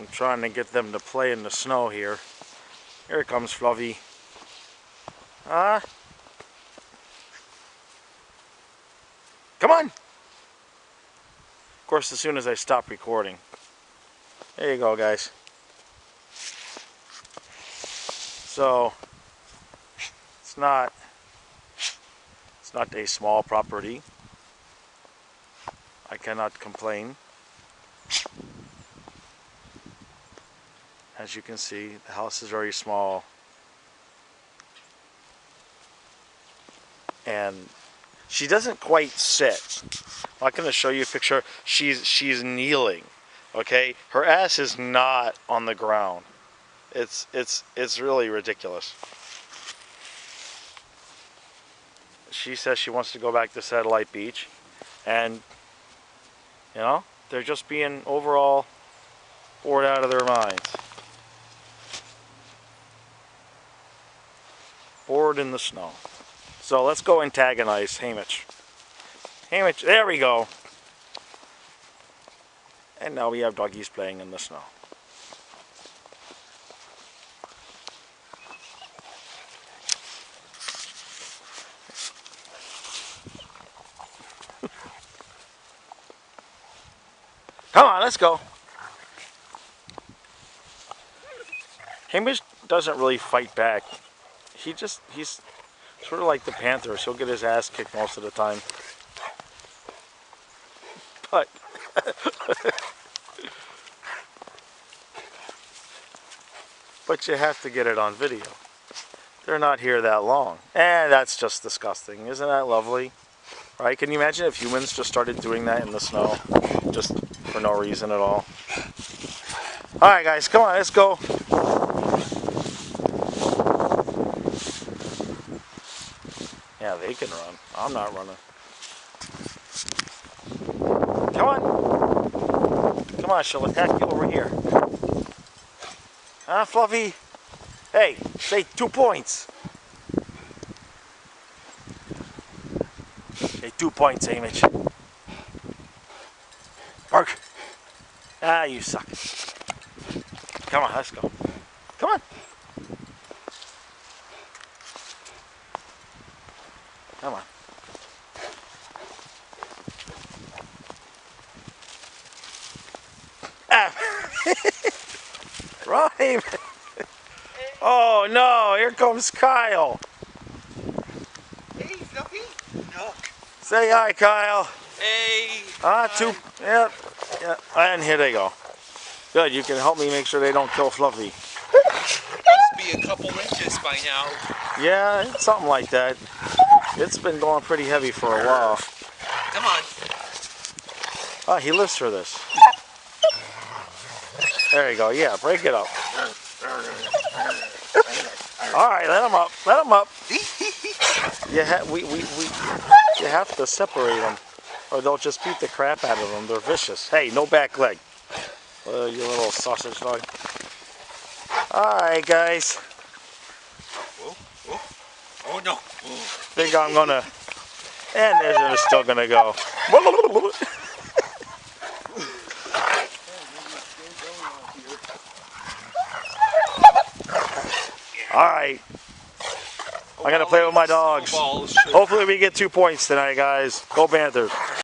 I'm trying to get them to play in the snow here. Here comes Fluffy. Come on! Of course, as soon as I stop recording. There you go, guys. So, it's not a small property. I cannot complain. As you can see, the house is very small. And she doesn't quite sit. I'm not going to show you a picture. She's kneeling. Okay? Her ass is not on the ground. It's really ridiculous. She says she wants to go back to Satellite Beach, and you know, they're just being overall bored out of their minds. Bored in the snow. So let's go antagonize Hamish. Hamish, there we go. And now we have doggies playing in the snow. Come on, let's go. Hamish doesn't really fight back. He's sort of like the Panthers. He'll get his ass kicked most of the time. But but you have to get it on video. They're not here that long. And that's just disgusting. Isn't that lovely? Right? Can you imagine if humans just started doing that in the snow? Just for no reason at all. Alright guys, come on, let's go. Yeah, they can run. I'm not running. Come on. Come on, she'll attack you over here. Huh, Fluffy? Hey, say 2 points. Say 2 points, Hamish. Bark. Ah, you suck. Come on, let's go. Come on. Come on. Ah. Rhyme. Oh no, here comes Kyle. Hey, Fluffy. Look. Say hi, Kyle. Hey. Two. Yep. Yeah. And here they go. Good, you can help me make sure they don't kill Fluffy. Must be a couple inches by now. Yeah, it's something like that. It's been going pretty heavy for a while. Come on. Oh, he lives for this. There you go. Yeah, break it up. All right, let him up. Let him up. You have to separate them, or they'll just beat the crap out of them. They're vicious. Hey, no back leg. You little sausage dog. All right, guys. Whoa, whoa. Oh no. Think I'm gonna, and they're still gonna go. All right. I'm gonna play with my dogs. Hopefully we get 2 points tonight, guys. Go Panthers.